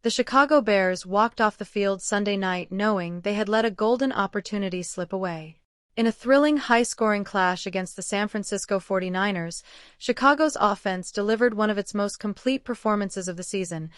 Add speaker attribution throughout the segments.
Speaker 1: The Chicago Bears walked off the field Sunday night knowing they had let a golden opportunity slip away. In a thrilling, high-scoring clash against the San Francisco 49ers, Chicago's offense delivered one of its most complete performances of the season,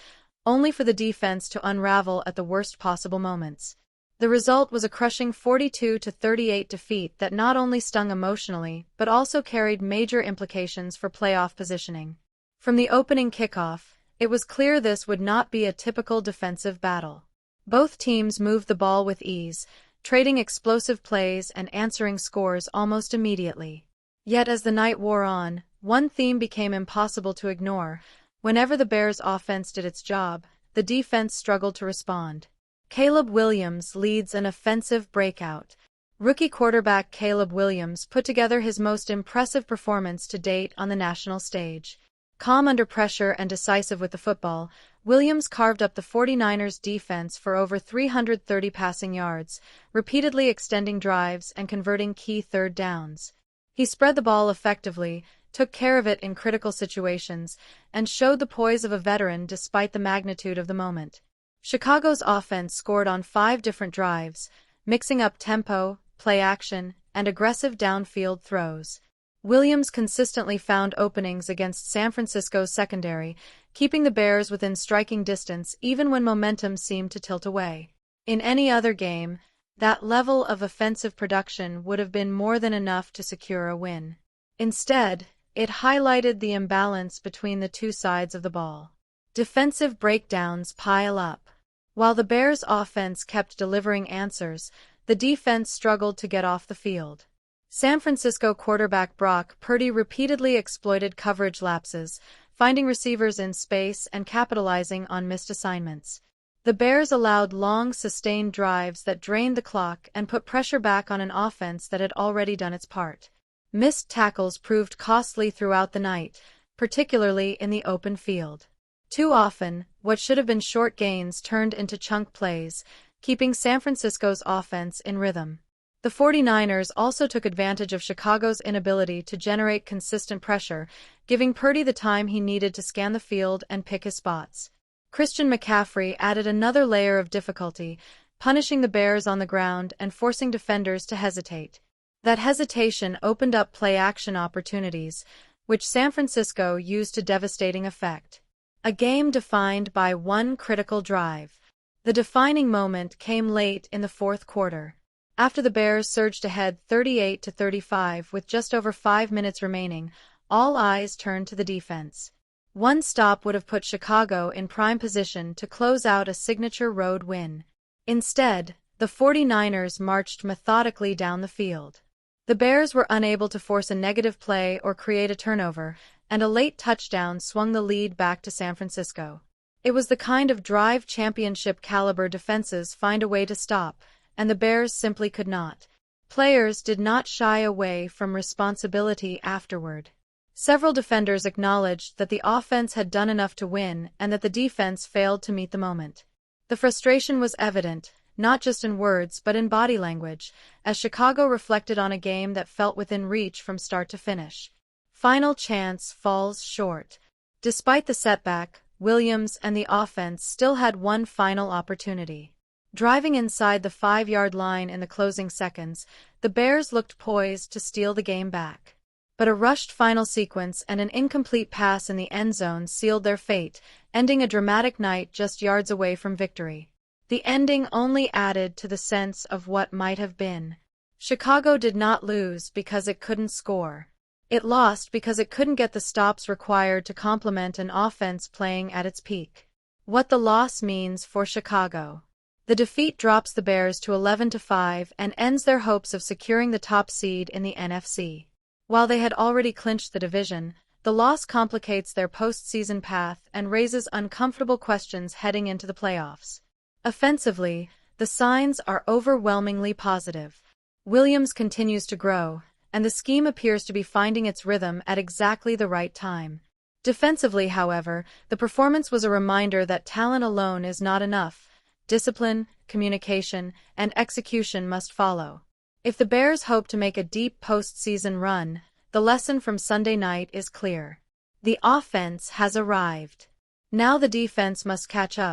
Speaker 1: only for the defense to unravel at the worst possible moments. The result was a crushing 42-38 defeat that not only stung emotionally but also carried major implications for playoff positioning. From the opening kickoff, it was clear this would not be a typical defensive battle. Both teams moved the ball with ease, trading explosive plays and answering scores almost immediately. Yet as the night wore on, one theme became impossible to ignore. Whenever the Bears' offense did its job, the defense struggled to respond. Caleb Williams leads an offensive breakout. Rookie quarterback Caleb Williams put together his most impressive performance to date on the national stage. Calm under pressure and decisive with the football, Williams carved up the 49ers defense for over 330 passing yards, repeatedly extending drives and converting key third downs. He spread the ball effectively, took care of it in critical situations, and showed the poise of a veteran despite the magnitude of the moment. Chicago's offense scored on 5 different drives, mixing up tempo, play action, and aggressive downfield throws. Williams consistently found openings against San Francisco's secondary, keeping the Bears within striking distance even when momentum seemed to tilt away. In any other game, that level of offensive production would have been more than enough to secure a win. Instead, it highlighted the imbalance between the two sides of the ball. Defensive breakdowns pile up. While the Bears' offense kept delivering answers, the defense struggled to get off the field. San Francisco quarterback Brock Purdy repeatedly exploited coverage lapses, finding receivers in space and capitalizing on missed assignments. The Bears allowed long, sustained drives that drained the clock and put pressure back on an offense that had already done its part. Missed tackles proved costly throughout the night, particularly in the open field. Too often, what should have been short gains turned into chunk plays, keeping San Francisco's offense in rhythm. The 49ers also took advantage of Chicago's inability to generate consistent pressure, giving Purdy the time he needed to scan the field and pick his spots. Christian McCaffrey added another layer of difficulty, punishing the Bears on the ground and forcing defenders to hesitate. That hesitation opened up play-action opportunities, which San Francisco used to devastating effect. A game defined by one critical drive. The defining moment came late in the fourth quarter. After the Bears surged ahead 38-35 with just over 5 minutes remaining, all eyes turned to the defense. One stop would have put Chicago in prime position to close out a signature road win. Instead, the 49ers marched methodically down the field. The Bears were unable to force a negative play or create a turnover, and a late touchdown swung the lead back to San Francisco. It was the kind of drive championship-caliber defenses find a way to stop, and the Bears simply could not. Players did not shy away from responsibility afterward. Several defenders acknowledged that the offense had done enough to win and that the defense failed to meet the moment. The frustration was evident, not just in words but in body language, as Chicago reflected on a game that felt within reach from start to finish. Final chance falls short. Despite the setback, Williams and the offense still had one final opportunity. Driving inside the 5-yard line in the closing seconds, the Bears looked poised to steal the game back. But a rushed final sequence and an incomplete pass in the end zone sealed their fate, ending a dramatic night just yards away from victory. The ending only added to the sense of what might have been. Chicago did not lose because it couldn't score. It lost because it couldn't get the stops required to complement an offense playing at its peak. What the loss means for Chicago. The defeat drops the Bears to 11-5 and ends their hopes of securing the top seed in the NFC. While they had already clinched the division, the loss complicates their postseason path and raises uncomfortable questions heading into the playoffs. Offensively, the signs are overwhelmingly positive. Williams continues to grow, and the scheme appears to be finding its rhythm at exactly the right time. Defensively, however, the performance was a reminder that talent alone is not enough. Discipline, communication, and execution must follow. If the Bears hope to make a deep postseason run, the lesson from Sunday night is clear. The offense has arrived. Now the defense must catch up.